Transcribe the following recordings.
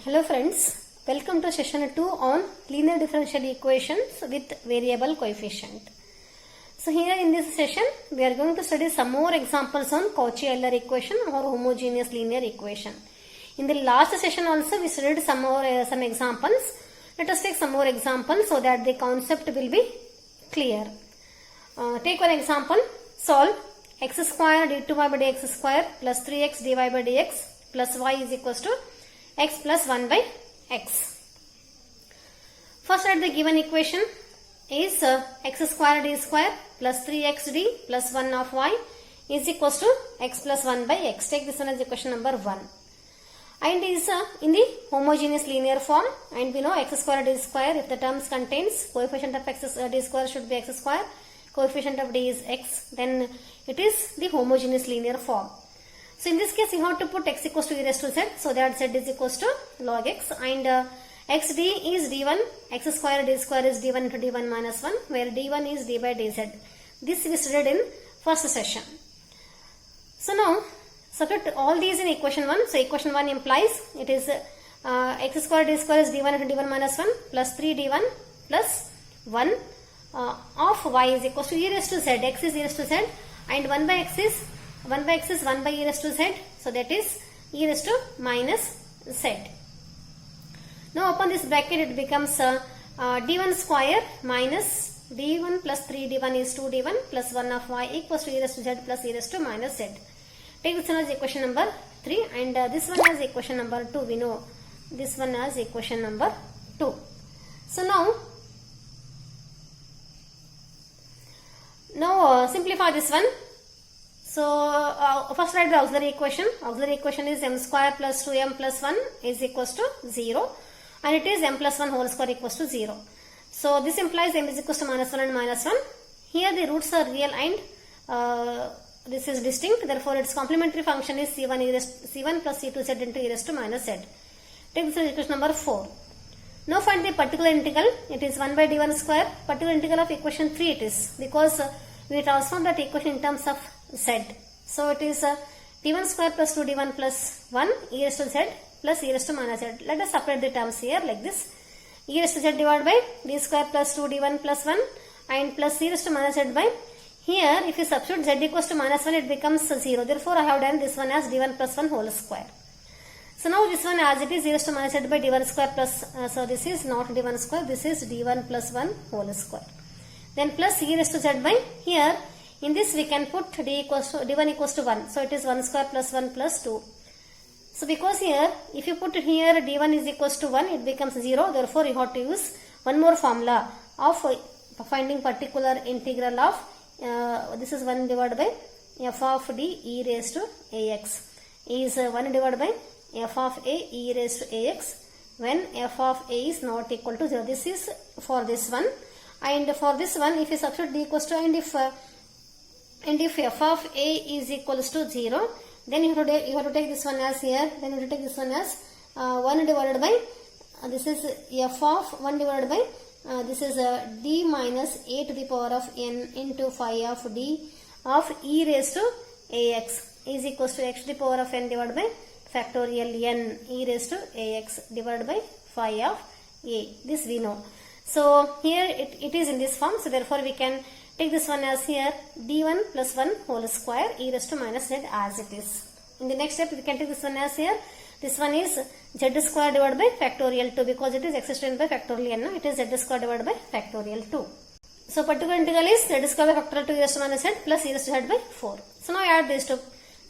Hello friends, welcome to session 2 on linear differential equations with variable coefficient. So here in this session we are going to study some more examples on Cauchy-Euler equation or homogeneous linear equation. In the last session also we studied some examples. Let us take some more examples so that the concept will be clear. Take one example. Solve x square d2y by dx square plus 3x dy by dx plus y is equals to x plus 1 by x. First write the given equation is x square d square plus 3x d plus 1 of y is equals to x plus 1 by x. Take this one as equation number 1. And is in the homogeneous linear form, and we know x square d square, if the terms contains coefficient of x d square should be x square, coefficient of d is x, then it is the homogeneous linear form. So in this case you have to put x equals to e raised to z, so that z is equals to log x, and xd is d1, x square d square is d1 into d1 minus 1, where d1 is d by dz. This we studied in first session. So now substitute all these in equation 1. So equation 1 implies it is x square d square is d1 into d1 minus 1 plus 3d1 plus 1 of y is equals to e raised to z. X is e raised to z, and 1 by x is 1 by e raised to z, so that is e raised to minus z. Now upon this bracket it becomes d1 square minus d1 plus 3d1 is 2d1 plus 1 of y equals to e raised to z plus e raised to minus z. Take this one as equation number 3, and this one as equation number 2. We know this one as equation number 2. So now simplify this one. So first write the auxiliary equation. Auxiliary equation is m square plus 2m plus 1 is equals to 0, and it is m plus 1 whole square equals to 0. So this implies m is equals to minus 1 and minus 1. Here the roots are real and this is distinct. Therefore its complementary function is c1 plus c2z into e raised to minus z. Take this as equation number 4. Now find the particular integral. It is 1 by d1 square. Particular integral of equation 3 it is, because we transform that equation in terms of z. So it is d1 square plus 2d1 plus 1 e raised to z plus e raised to minus z. Let us separate the terms here like this. E raised to z divided by d square plus 2d1 plus 1 and plus e raised to minus z by, here if you substitute z equals to minus 1 it becomes 0. Therefore I have done this one as d1 plus 1 whole square. So now this one as it is e raised to minus z by d1 square plus, so this is not d1 square, this is d1 plus 1 whole square. Then plus e raised to z by, here in this we can put d1 equals to 1. So it is 1 square plus 1 plus 2. So because here if you put here d1 is equals to 1, it becomes 0. Therefore you have to use one more formula of finding particular integral of this is 1 divided by f of d e raised to ax is 1 divided by f of a e raised to ax when f of a is not equal to 0. This is for this one, and for this one if you substitute d equals to, and if f of a is equals to 0, then you have to take this one as here, then you have to take this one as 1 divided by this is f of 1 divided by this is d minus a to the power of n into phi of d of e raised to ax is equals to x to the power of n divided by factorial n e raised to ax divided by phi of a. This we know. So here it is in this form. So therefore we can take this one as here d1 plus 1 whole square e raised to minus z as it is. In the next step we can take this one as here. This one is z square divided by factorial 2, because it is x extended by factorial n. No? It is z square divided by factorial 2. So particular integral is z square by factorial 2 e raised to minus z plus e raised to z by 4. So now add these two.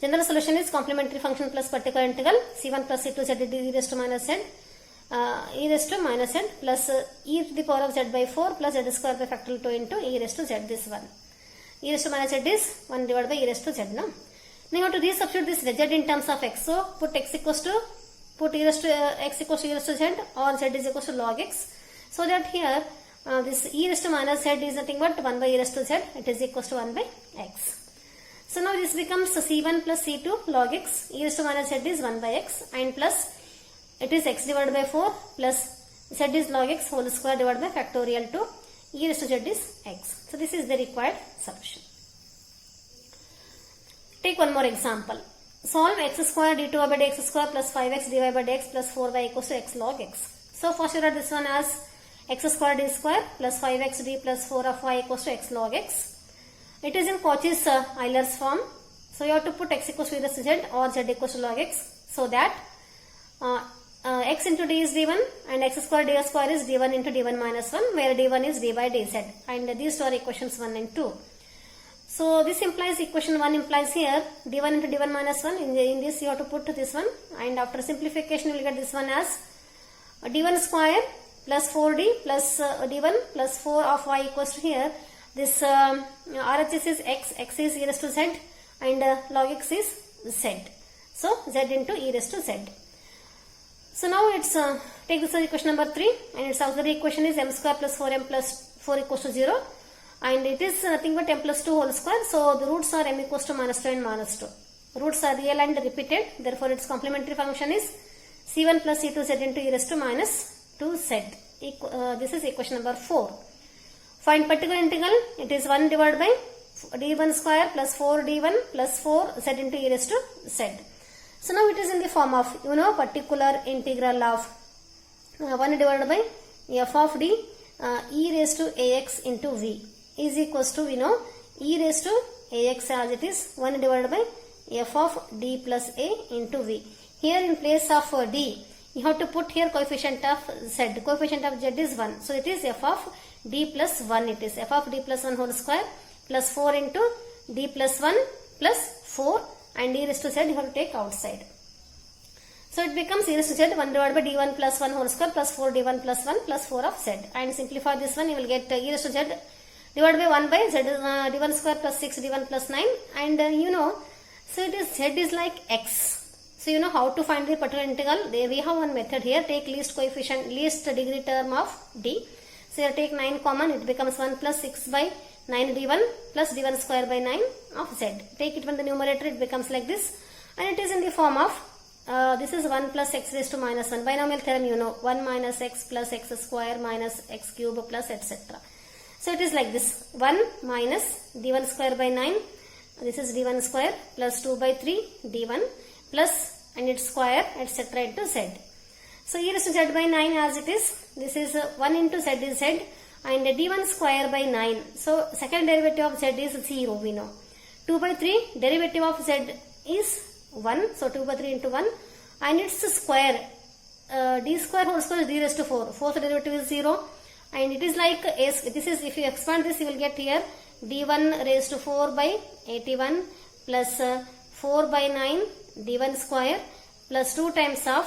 General solution is complementary function plus particular integral c1 plus c2z e raised to minus z e raised to minus z plus e to the power of z by 4 plus z square by factorial 2 into e raised to z. This one e raised to minus z is 1 divided by e raised to z. No? Now you have to resubstitute this z in terms of x. So put x equals to e raised to x equals to e raised to z, or z is equals to log x, so that here this e raised to minus z is nothing but 1 by e raised to z. It is equals to 1 by x. So now this becomes c1 plus c2 log x, e raised to minus z is 1 by x, and plus it is x divided by 4 plus z is log x whole square divided by factorial 2, e raised to z is x. So this is the required solution. Take one more example. solve x square d2 by dx square plus 5x dy by dx plus 4y equals to x log x. So first you write this one as x square d square plus 5x d plus 4 of y equals to x log x. It is in Cauchy's Euler's form. So you have to put x equals to either z or z equals to log x, so that x into d is d1 and x square d square is d1 into d1 minus 1, where d1 is d by dz, and these two are equations 1 and 2. So this implies equation 1 implies here d1 into d1 minus 1. In this you have to put this one, and after simplification you will get this one as d1 square plus 4d plus d1 plus 4 of y equals to here. This RHS is x is e raised to z, and log x is z. So z into e raised to z. So now let's take this as equation number 3, and its auxiliary equation is m square plus 4m plus 4 equals to 0, and it is nothing but m plus 2 whole square. So the roots are m equals to minus 2 and minus 2. Roots are real and repeated, therefore its complementary function is c1 plus c2z into e raised to minus 2z. This is equation number 4. Find particular integral. It is 1 divided by d1 square plus 4d1 plus 4z into e raised to z. So now it is in the form of, particular integral of 1 divided by f of d e raised to ax into v is equals to, e raised to ax as it is 1 divided by f of d plus a into v. Here in place of d, you have to put here coefficient of z. Coefficient of z is 1. So it is f of d plus 1. It is f of d plus 1 whole square plus 4 into d plus 1 plus 4, and e raised to z you have to take outside. So it becomes e raised to z 1 divided by d1 plus 1 whole square plus 4 d1 plus 1 plus 4 of z. And simplify this one, you will get e raised to z divided by 1 by z d1 square plus 6 d1 plus 9. And so it is z is like x. So you know how to find the particular integral. We have one method here. Take least coefficient, least degree term of d. So here take 9 common, it becomes 1 plus 6 by 9 d1 plus d1 square by 9 of z. Take it from the numerator, it becomes like this, and it is in the form of this is 1 plus x raised to minus 1. Binomial theorem 1 minus x plus x square minus x cube plus etc. So it is like this, 1 minus d1 square by 9, this is d1 square plus 2 by 3 d1 plus and its square etc. into z. So e raised to z by 9 as it is, this is 1 into z is z, and d1 square by 9. So second derivative of z is 0, we know. 2 by 3 derivative of z is 1, so 2 by 3 into 1, and its square d square whole square is d raised to 4. Fourth derivative is 0, and it is like this is, if you expand this you will get here d1 raised to 4 by 81 plus 4 by 9 d1 square plus 2 times of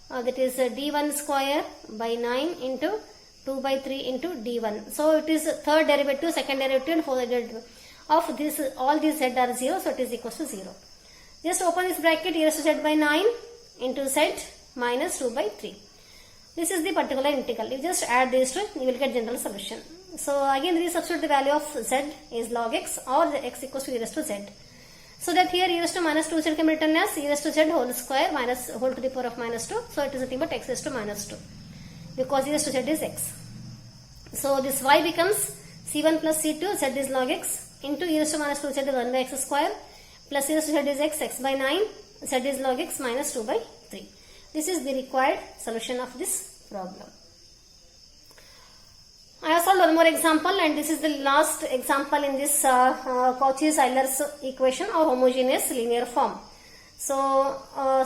that is d1 square by 9 into 2 by 3 into d1. So it is third derivative, second derivative and fourth derivative of this. All these z are 0, so it is equals to 0. Just open this bracket, e raised to z by 9 into z minus 2 by 3. This is the particular integral. You just add these two, you will get general solution. So again resubstitute the value of z is log x, or the x equals to e raised to z. So that here e raised to minus 2z can be written as e raised to z whole square minus whole to the power of minus 2. So it is nothing but x raised to minus 2, because e raised to z is x. So this y becomes c1 plus c2, z is log x, into e raised to minus 2z is 1 by x square, plus e raised to z is x, x by 9, z is log x minus 2 by 3. This is the required solution of this problem. I have solved one more example, and this is the last example in this Cauchy's Euler's equation or homogeneous linear form. So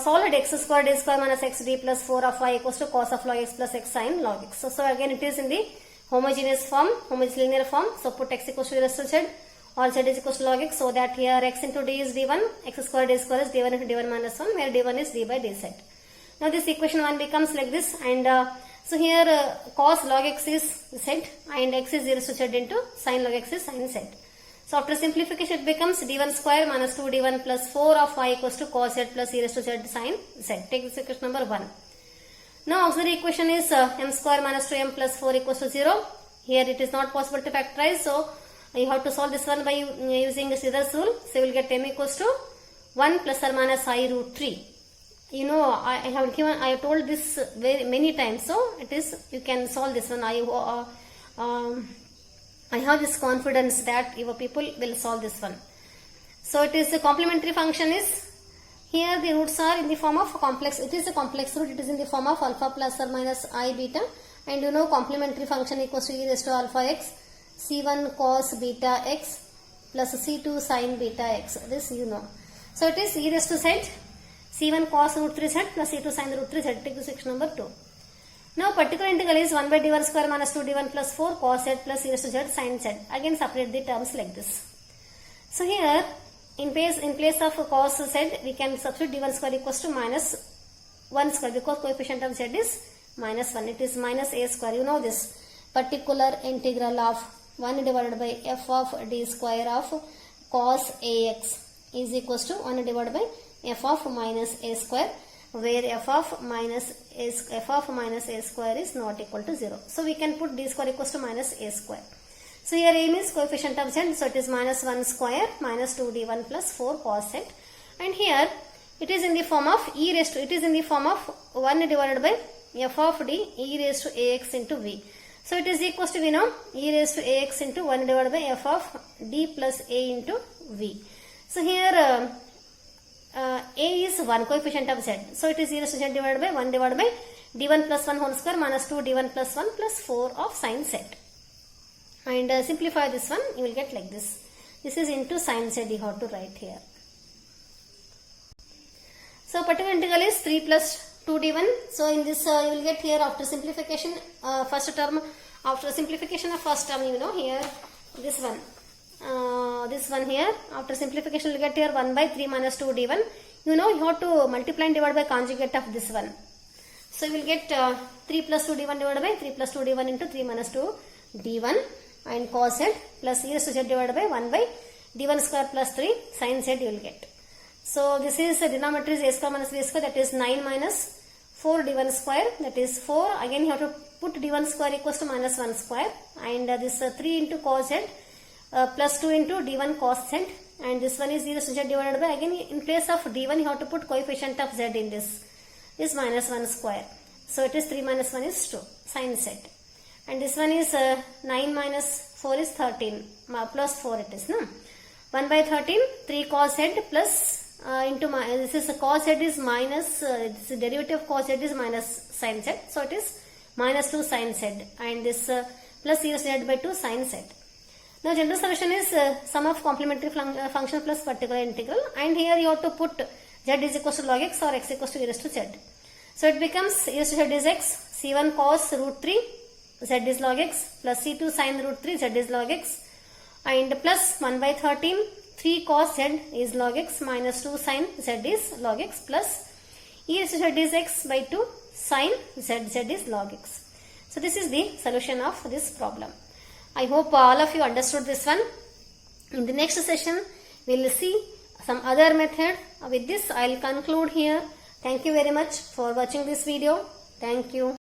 solve x square d square minus x d plus 4 of y equals to cos of log x plus x sin log x. So again it is in the homogeneous form, homogeneous linear form. So put x equals to e raised to z, or z is equals to log x, so that here x into d is d1, x square d square is d1 into d1 minus 1, where d1 is d by dz. Now this equation 1 becomes like this, and so here cos log x is z, and x is e raised to z into sin log x is sin z. So after simplification it becomes d1 square minus 2d1 plus 4 of y equals to cos z plus e raised to z sin z. Take this equation number 1. Now auxiliary equation is m square minus 2m plus 4 equals to 0. Here it is not possible to factorize, so you have to solve this one by using the Sridhar's rule. So you will get m equals to 1 plus or minus I root 3. I have told this very many times, so it is, you can solve this one. I have this confidence that your people will solve this one. So it is, the complementary function is Here the roots are in the form of complex. It is a complex root. It is in the form of alpha plus or minus I beta. And you know complementary function equals to e raised to alpha x, c1 cos beta x plus c2 sin beta x. This you know. So it is e raised to z, c1 cos root 3z plus c2 sin root 3z. Take the section number 2. Now particular integral is 1 by d1 square minus 2 d1 plus 4 cos z plus e raised to z sin z. Again separate the terms like this. So here in place of cos z we can substitute d1 square equals to minus 1 square because coefficient of z is minus 1. It is minus a square. You know this particular integral of 1 divided by f of d square of cos ax is equals to 1 divided by f of minus a square, where f of minus a square is not equal to 0. So we can put d square equals to minus a square. So here a means coefficient of z, so it is minus 1 square minus 2d1 plus 4 cos z. And here it is in the form of it is in the form of 1 divided by f of d e raised to ax into v. So it is equals to, we know, e raised to ax into 1 divided by f of d plus a into v. So here a is 1, coefficient of z. So it is e raised to z divided by 1 divided by d1 plus 1 whole square minus 2 d1 plus 1 plus 4 of sin z. And simplify this one, you will get like this. This is into sin z, you have to write here. So particular integral is 3 plus 2d1. So in this you will get here after simplification first term, after simplification of first term, you know here this one here, after simplification you will get here 1 by 3 minus 2d1. You know you have to multiply and divide by conjugate of this one. So you will get 3 plus 2d1 divided by 3 plus 2d1 into 3 minus 2d1 and cos z plus e raised to z divided by 1 by d1 square plus 3 sin z you will get. So this is the denominator is a square minus b square, that is 9 minus 4 d1 square, that is 4. Again you have to put d1 square equals to minus 1 square, and this 3 into cos z plus 2 into d1 cos z, and this one is e raised to z divided by, again in place of d1 you have to put coefficient of z in this is minus 1 square. So it is 3 minus 1 is 2 sin z. And this one is 9 minus 4 is 13 plus 4 it is, no? 1 by 13 3 cos z plus into this is cos z is minus this derivative of cos z is minus sin z, so it is minus 2 sin z, and this plus e raised to z by 2 sin z. Now general solution is sum of complementary function plus particular integral, and here you have to put z is equals to log x or x equals to e raised to z. So it becomes e raised to z is x, c1 cos root 3 z is log x plus c2 sin root 3 z is log x, and plus 1 by 13 3 cos z is log x minus 2 sin z is log x plus e raised to z is x by 2 sin z is log x. So this is the solution of this problem. I hope all of you understood this one. In the next session we will see some other method. With this I will conclude here. Thank you very much for watching this video. Thank you.